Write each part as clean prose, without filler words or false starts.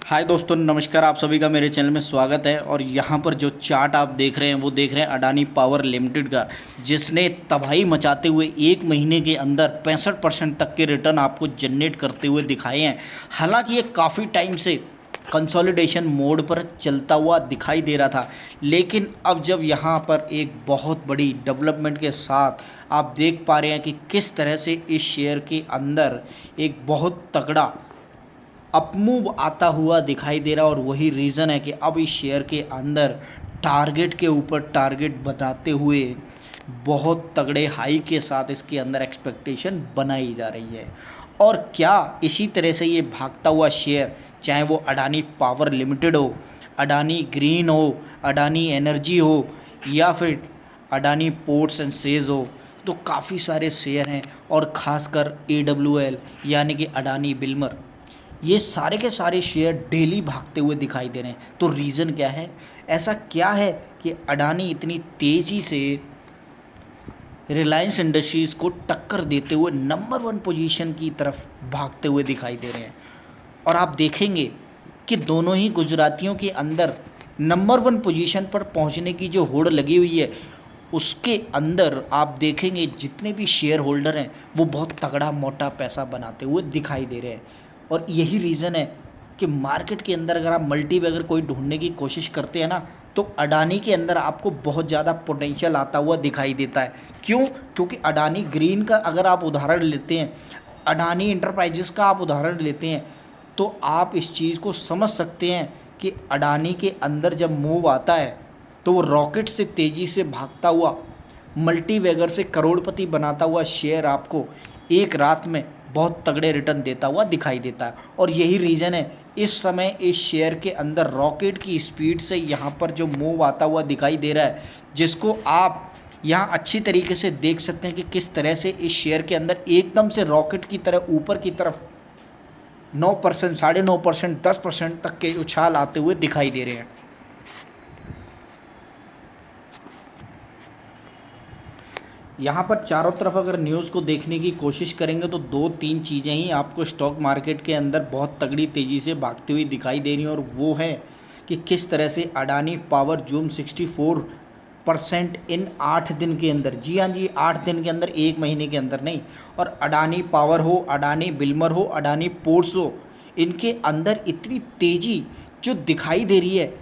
हाय दोस्तों, नमस्कार। आप सभी का मेरे चैनल में स्वागत है। और यहाँ पर जो चार्ट आप देख रहे हैं वो देख रहे हैं अडानी पावर लिमिटेड का, जिसने तबाही मचाते हुए एक महीने के अंदर 65% तक के रिटर्न आपको जनरेट करते हुए दिखाए हैं। हालांकि ये काफ़ी टाइम से कंसोलिडेशन मोड पर चलता हुआ दिखाई दे रहा था, लेकिन अब जब यहाँ पर एक बहुत बड़ी डेवलपमेंट के साथ आप देख पा रहे हैं कि किस तरह से इस शेयर के अंदर एक बहुत तगड़ा अपमूव आता हुआ दिखाई दे रहा है। और वही रीज़न है कि अब इस शेयर के अंदर टारगेट के ऊपर टारगेट बनाते हुए बहुत तगड़े हाई के साथ इसके अंदर एक्सपेक्टेशन बनाई जा रही है। और क्या इसी तरह से ये भागता हुआ शेयर, चाहे वो अडानी पावर लिमिटेड हो, अडानी ग्रीन हो, अडानी एनर्जी हो, या फिर अडानी पोर्ट्स एंड सेज हो, तो काफ़ी सारे शेयर हैं। और ख़ासकर AWL यानी कि अडानी बिल्मर, ये सारे के सारे शेयर डेली भागते हुए दिखाई दे रहे हैं। तो रीज़न क्या है? ऐसा क्या है कि अडानी इतनी तेज़ी से रिलायंस इंडस्ट्रीज़ को टक्कर देते हुए नंबर 1 पोजीशन की तरफ भागते हुए दिखाई दे रहे हैं? और आप देखेंगे कि दोनों ही गुजरातियों के अंदर नंबर 1 पोजीशन पर पहुंचने की जो होड़ लगी हुई है, उसके अंदर आप देखेंगे जितने भी शेयर होल्डर हैं वो बहुत तगड़ा मोटा पैसा बनाते हुए दिखाई दे रहे हैं। और यही रीज़न है कि मार्केट के अंदर अगर आप मल्टी बैगर कोई ढूंढने की कोशिश करते हैं ना, तो अडानी के अंदर आपको बहुत ज़्यादा पोटेंशियल आता हुआ दिखाई देता है। क्यों? क्योंकि अडानी ग्रीन का अगर आप उदाहरण लेते हैं, अडानी इंटरप्राइजेस का आप उदाहरण लेते हैं, तो आप इस चीज़ को समझ सकते हैं कि अडानी के अंदर जब मूव आता है तो वो रॉकेट से तेज़ी से भागता हुआ मल्टी बैगर से करोड़पति बनाता हुआ शेयर आपको एक रात में बहुत तगड़े रिटर्न देता हुआ दिखाई देता है। और यही रीज़न है इस समय इस शेयर के अंदर रॉकेट की स्पीड से यहाँ पर जो मूव आता हुआ दिखाई दे रहा है, जिसको आप यहाँ अच्छी तरीके से देख सकते हैं कि किस तरह से इस शेयर के अंदर एकदम से रॉकेट की तरह ऊपर की तरफ 9%, 9.5%, 10% तक के उछाल आते हुए दिखाई दे रहे हैं। यहाँ पर चारों तरफ अगर न्यूज़ को देखने की कोशिश करेंगे तो 2-3 चीज़ें ही आपको स्टॉक मार्केट के अंदर बहुत तगड़ी तेज़ी से भागती हुई दिखाई दे रही हैं। और वो है कि किस तरह से अडानी पावर जूम 64% इन 8 दिन के अंदर, जी हाँ जी, 8 दिन के अंदर, एक महीने के अंदर नहीं। और अडानी पावर हो, अडानी बिल्मर हो, अडानी पोर्ट्स हो, इनके अंदर इतनी तेज़ी जो दिखाई दे रही है,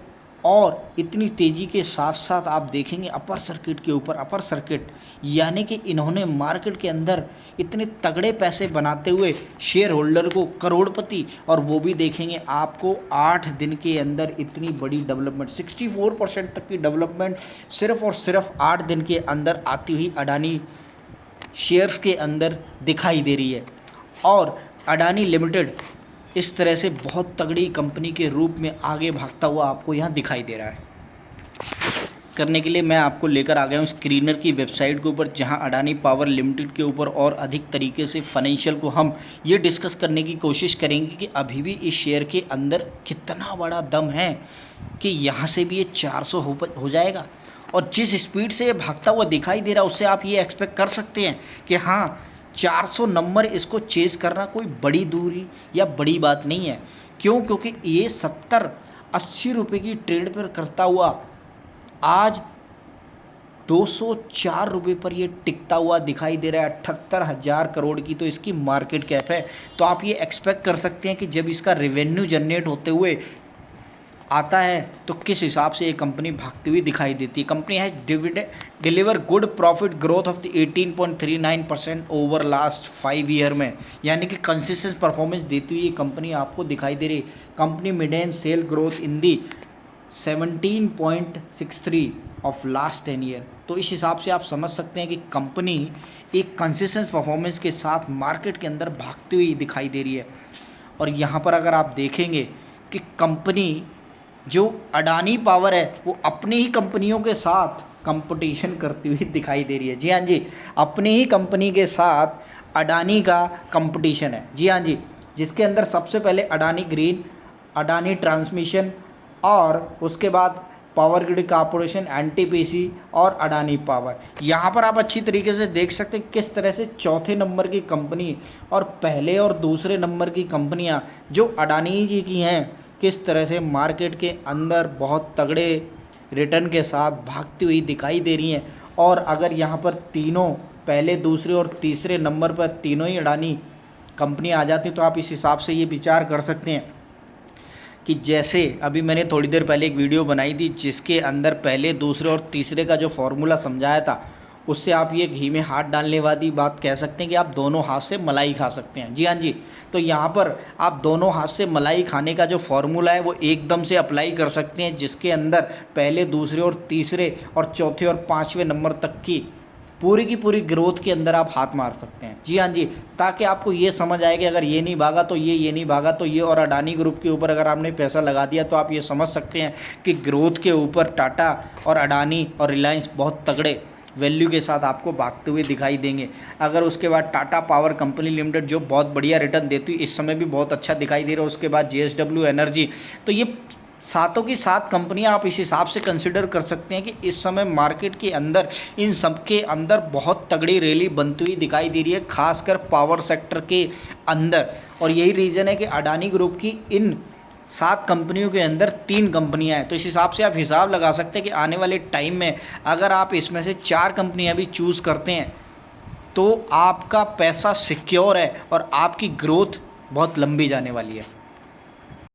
और इतनी तेज़ी के साथ साथ आप देखेंगे अपर सर्किट के ऊपर अपर सर्किट, यानी कि इन्होंने मार्केट के अंदर इतने तगड़े पैसे बनाते हुए शेयर होल्डर को करोड़पति, और वो भी देखेंगे आपको 8 दिन के अंदर इतनी बड़ी डेवलपमेंट, 64% तक की डेवलपमेंट सिर्फ और सिर्फ 8 दिन के अंदर आती हुई अडानी शेयर्स के अंदर दिखाई दे रही है। और अडानी लिमिटेड इस तरह से बहुत तगड़ी कंपनी के रूप में आगे भागता हुआ आपको यहाँ दिखाई दे रहा है। करने के लिए मैं आपको लेकर आ गया हूँ स्क्रीनर की वेबसाइट के ऊपर, जहाँ अडानी पावर लिमिटेड के ऊपर और अधिक तरीके से फाइनेंशियल को हम ये डिस्कस करने की कोशिश करेंगे कि अभी भी इस शेयर के अंदर कितना बड़ा दम है कि यहाँ से भी ये 400 हो जाएगा। और जिस स्पीड से ये भागता हुआ दिखाई दे रहा है, उससे आप ये एक्सपेक्ट कर सकते हैं कि हाँ, 400 नंबर इसको चेज़ करना कोई बड़ी दूरी या बड़ी बात नहीं है। क्यों? क्योंकि ये 70-80 रुपये की ट्रेड पर करता हुआ आज 204 रुपये पर ये टिकता हुआ दिखाई दे रहा है। 78,000 करोड़ की तो इसकी मार्केट कैप है। तो आप ये एक्सपेक्ट कर सकते हैं कि जब इसका रेवेन्यू जनरेट होते हुए आता है तो किस हिसाब से ये कंपनी भागती हुई दिखाई देती है। कंपनी है deliver good profit growth of the 18.39% over last 5 year में, यानी कि कंसिस्टेंट परफॉर्मेंस देती हुई ये कंपनी आपको दिखाई दे रही है। Company median sale growth in the 17.63 of last 10 year. तो इस हिसाब से आप समझ सकते हैं कि कंपनी एक कंसिस्टेंट परफॉर्मेंस के साथ मार्केट के अंदर भागती हुई दिखाई दे रही है। और यहाँ पर अगर आप देखेंगे कि कंपनी जो अडानी पावर है वो अपनी ही कंपनियों के साथ कंपटीशन करती हुई दिखाई दे रही है। जी हाँ जी, अपनी ही कंपनी के साथ अडानी का कंपटीशन है। जी हाँ जी, जिसके अंदर सबसे पहले अडानी ग्रीन, अडानी ट्रांसमिशन, और उसके बाद पावर ग्रिड कॉर्पोरेशन, एनटीपीसी और अडानी पावर। यहाँ पर आप अच्छी तरीके से देख सकते हैं किस तरह से चौथे नंबर की कंपनी और पहले और दूसरे नंबर की कंपनियाँ जो अडानी जी की हैं, किस तरह से मार्केट के अंदर बहुत तगड़े रिटर्न के साथ भागती हुई दिखाई दे रही हैं। और अगर यहाँ पर तीनों पहले, दूसरे और तीसरे नंबर पर तीनों ही अडानी कंपनी आ जाती तो आप इस हिसाब से ये विचार कर सकते हैं कि जैसे अभी मैंने थोड़ी देर पहले एक वीडियो बनाई थी जिसके अंदर पहले, दूसरे और तीसरे का जो फॉर्मूला समझाया था, उससे आप ये घी में हाथ डालने वाली बात कह सकते हैं कि आप दोनों हाथ से मलाई खा सकते हैं। जी हाँ जी, तो यहाँ पर आप दोनों हाथ से मलाई खाने का जो फॉर्मूला है वो एकदम से अप्लाई कर सकते हैं, जिसके अंदर पहले, दूसरे और तीसरे और चौथे और पाँचवें नंबर तक की पूरी ग्रोथ के अंदर आप हाथ मार सकते हैं। जी हाँ जी, ताकि आपको ये समझ आए कि अगर ये नहीं भागा तो ये नहीं भागा तो ये, और अडानी ग्रुप के ऊपर अगर आपने पैसा लगा दिया तो आप ये समझ सकते हैं कि ग्रोथ के ऊपर टाटा और अडानी और रिलायंस बहुत तगड़े वैल्यू के साथ आपको भागते हुए दिखाई देंगे। अगर उसके बाद टाटा पावर कंपनी लिमिटेड जो बहुत बढ़िया रिटर्न देती है, इस समय भी बहुत अच्छा दिखाई दे रहा है, उसके बाद JSW एनर्जी, तो ये सातों की सात कंपनियां आप इस हिसाब से कंसिडर कर सकते हैं कि इस समय मार्केट के अंदर इन सब के अंदर बहुत तगड़ी रैली बनती हुई दिखाई दे रही है, खासकर पावर सेक्टर के अंदर। और यही रीज़न है कि अडानी ग्रुप की इन 7 कंपनियों के अंदर 3 कंपनियां हैं। तो इस हिसाब से आप हिसाब लगा सकते हैं कि आने वाले टाइम में अगर आप इसमें से 4 कंपनियां भी चूज़ करते हैं तो आपका पैसा सिक्योर है और आपकी ग्रोथ बहुत लंबी जाने वाली है।